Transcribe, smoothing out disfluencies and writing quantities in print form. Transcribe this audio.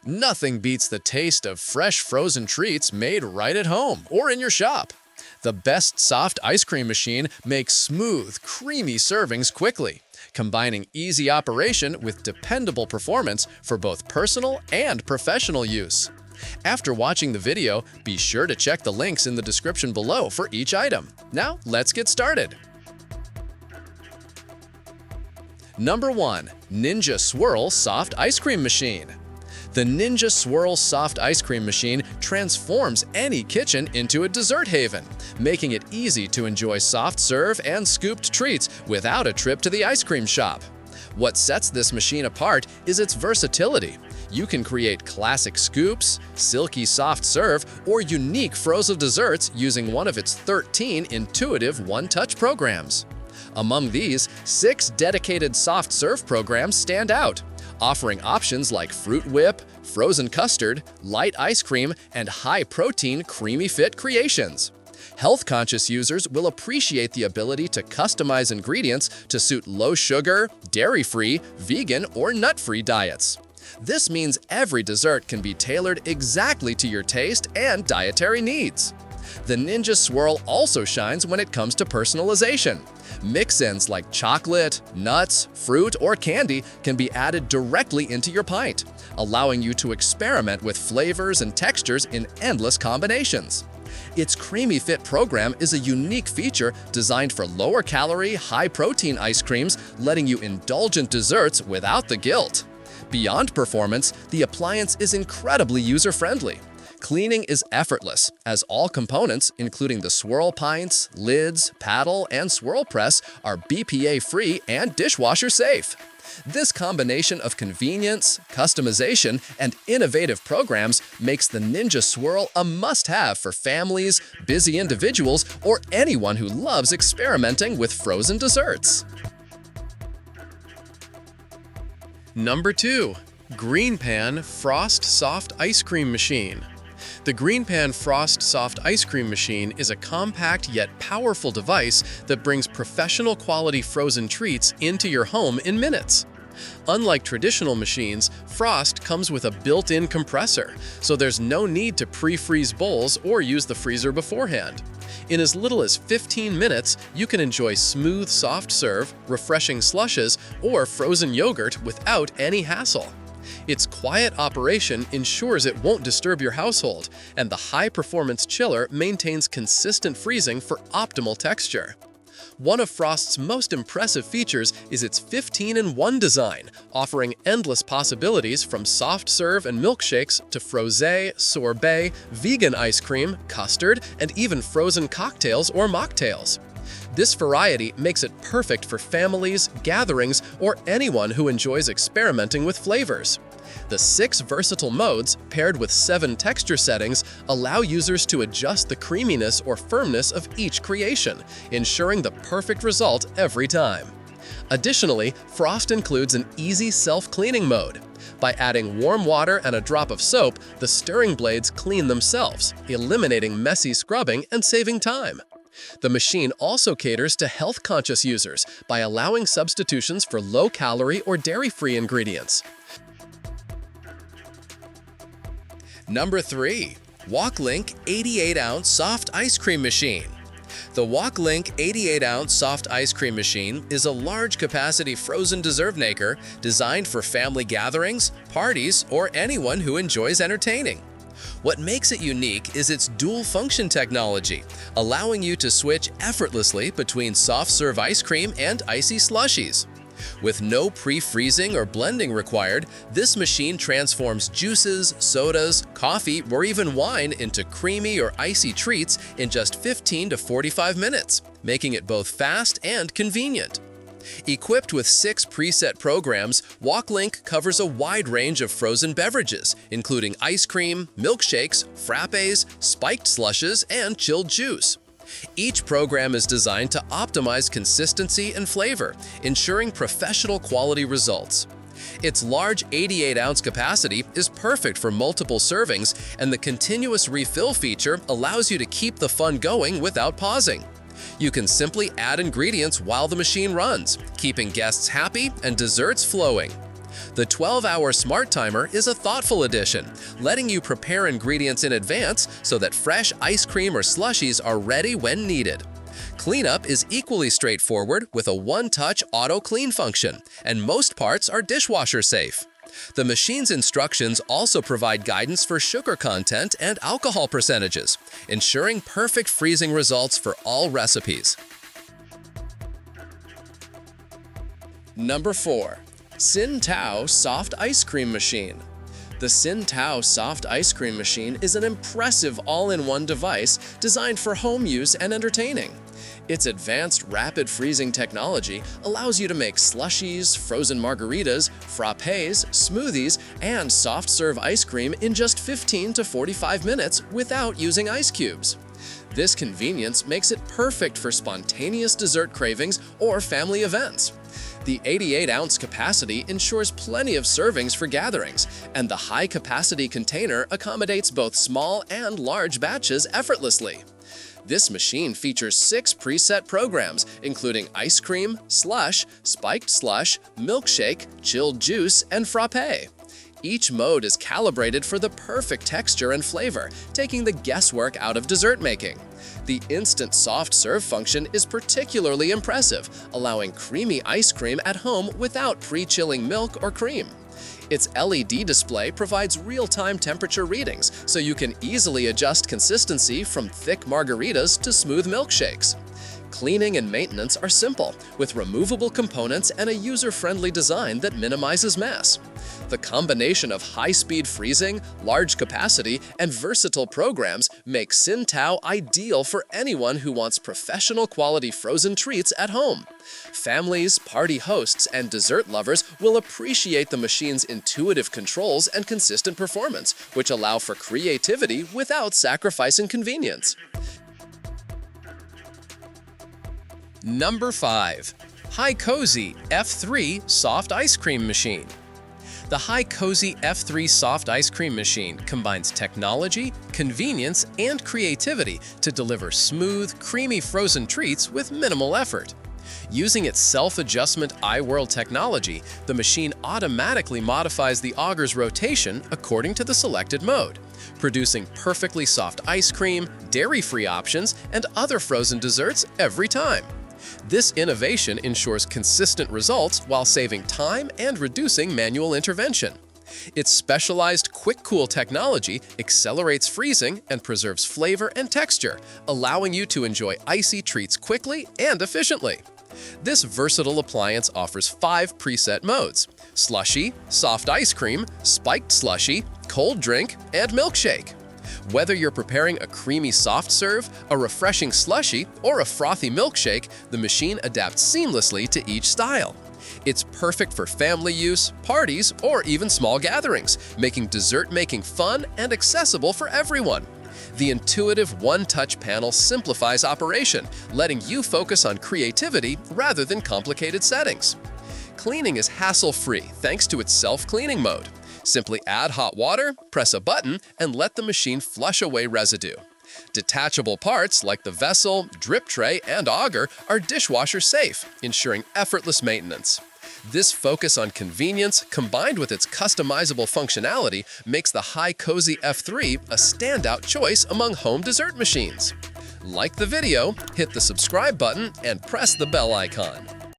Nothing beats the taste of fresh frozen treats made right at home or in your shop. The best soft ice cream machine makes smooth, creamy servings quickly, combining easy operation with dependable performance for both personal and professional use. After watching the video, be sure to check the links in the description below for each item. Now, let's get started. Number 1. Ninja Swirl Soft Ice Cream Machine. The Ninja Swirl Soft Ice Cream Machine transforms any kitchen into a dessert haven, making it easy to enjoy soft serve and scooped treats without a trip to the ice cream shop. What sets this machine apart is its versatility. You can create classic scoops, silky soft serve, or unique frozen desserts using one of its 13 intuitive one-touch programs. Among these, 6 dedicated soft serve programs stand out, offering options like fruit whip, frozen custard, light ice cream, and high-protein creamy fit creations. Health-conscious users will appreciate the ability to customize ingredients to suit low-sugar, dairy-free, vegan, or nut-free diets. This means every dessert can be tailored exactly to your taste and dietary needs. The Ninja Swirl also shines when it comes to personalization. Mix-ins like chocolate, nuts, fruit, or candy can be added directly into your pint, allowing you to experiment with flavors and textures in endless combinations. Its Creamy Fit program is a unique feature designed for lower-calorie, high-protein ice creams, letting you indulgent desserts without the guilt. Beyond performance, the appliance is incredibly user-friendly. Cleaning is effortless, as all components, including the swirl pints, lids, paddle, and swirl press, are BPA-free and dishwasher-safe. This combination of convenience, customization, and innovative programs makes the Ninja Swirl a must-have for families, busy individuals, or anyone who loves experimenting with frozen desserts. Number 2. GreenPan Frost Soft Ice Cream Machine. The GreenPan Frost Soft Ice Cream Machine is a compact yet powerful device that brings professional quality frozen treats into your home in minutes. Unlike traditional machines, Frost comes with a built-in compressor, so there's no need to pre-freeze bowls or use the freezer beforehand. In as little as 15 minutes, you can enjoy smooth soft serve, refreshing slushes, or frozen yogurt without any hassle. Its quiet operation ensures it won't disturb your household, and the high-performance chiller maintains consistent freezing for optimal texture. One of Frost's most impressive features is its 15-in-1 design, offering endless possibilities from soft serve and milkshakes to frosé, sorbet, vegan ice cream, custard, and even frozen cocktails or mocktails. This variety makes it perfect for families, gatherings, or anyone who enjoys experimenting with flavors. The 6 versatile modes, paired with 7 texture settings, allow users to adjust the creaminess or firmness of each creation, ensuring the perfect result every time. Additionally, Frost includes an easy self-cleaning mode. By adding warm water and a drop of soap, the stirring blades clean themselves, eliminating messy scrubbing and saving time. The machine also caters to health-conscious users by allowing substitutions for low-calorie or dairy-free ingredients. Number 3. WALKLINK 88-ounce Soft Ice Cream Machine. The WALKLINK 88-ounce Soft Ice Cream Machine is a large-capacity frozen dessert maker designed for family gatherings, parties, or anyone who enjoys entertaining. What makes it unique is its dual-function technology, allowing you to switch effortlessly between soft-serve ice cream and icy slushies. With no pre-freezing or blending required, this machine transforms juices, sodas, coffee, or even wine into creamy or icy treats in just 15 to 45 minutes, making it both fast and convenient. Equipped with 6 preset programs, WALKLINK covers a wide range of frozen beverages, including ice cream, milkshakes, frappes, spiked slushes, and chilled juice. Each program is designed to optimize consistency and flavor, ensuring professional quality results. Its large 88-ounce capacity is perfect for multiple servings, and the continuous refill feature allows you to keep the fun going without pausing. You can simply add ingredients while the machine runs, keeping guests happy and desserts flowing. The 12-hour smart timer is a thoughtful addition, letting you prepare ingredients in advance so that fresh ice cream or slushies are ready when needed. Cleanup is equally straightforward with a one-touch auto clean function, and most parts are dishwasher safe. The machine's instructions also provide guidance for sugar content and alcohol percentages, ensuring perfect freezing results for all recipes. Number 4. SYINTAO Soft Ice Cream Machine. The SYINTAO Soft Ice Cream Machine is an impressive all-in-one device designed for home use and entertaining. Its advanced rapid freezing technology allows you to make slushies, frozen margaritas, frappés, smoothies, and soft-serve ice cream in just 15 to 45 minutes without using ice cubes. This convenience makes it perfect for spontaneous dessert cravings or family events. The 88-ounce capacity ensures plenty of servings for gatherings, and the high-capacity container accommodates both small and large batches effortlessly. This machine features 6 preset programs, including ice cream, slush, spiked slush, milkshake, chilled juice, and frappé. Each mode is calibrated for the perfect texture and flavor, taking the guesswork out of dessert making. The instant soft serve function is particularly impressive, allowing creamy ice cream at home without pre-chilling milk or cream. Its LED display provides real-time temperature readings, so you can easily adjust consistency from thick margaritas to smooth milkshakes. Cleaning and maintenance are simple, with removable components and a user-friendly design that minimizes mess. The combination of high-speed freezing, large capacity, and versatile programs make SYINTAO ideal for anyone who wants professional-quality frozen treats at home. Families, party hosts, and dessert lovers will appreciate the machine's intuitive controls and consistent performance, which allow for creativity without sacrificing convenience. Number 5. HiCOZY F3 Soft Ice Cream Machine. The HiCOZY F3 Soft Ice Cream Machine combines technology, convenience, and creativity to deliver smooth, creamy frozen treats with minimal effort. Using its self-adjustment iWhirl technology, the machine automatically modifies the auger's rotation according to the selected mode, producing perfectly soft ice cream, dairy-free options, and other frozen desserts every time. This innovation ensures consistent results while saving time and reducing manual intervention. Its specialized quick-cool technology accelerates freezing and preserves flavor and texture, allowing you to enjoy icy treats quickly and efficiently. This versatile appliance offers 5 preset modes: slushy, soft ice cream, spiked slushy, cold drink, and milkshake. Whether you're preparing a creamy soft serve, a refreshing slushy, or a frothy milkshake, the machine adapts seamlessly to each style. It's perfect for family use, parties, or even small gatherings, making dessert making fun and accessible for everyone. The intuitive one-touch panel simplifies operation, letting you focus on creativity rather than complicated settings. Cleaning is hassle-free thanks to its self-cleaning mode. Simply add hot water, press a button, and let the machine flush away residue. Detachable parts like the vessel, drip tray, and auger are dishwasher safe, ensuring effortless maintenance. This focus on convenience, combined with its customizable functionality, makes the HiCOZY F3 a standout choice among home dessert machines. Like the video, hit the subscribe button, and press the bell icon.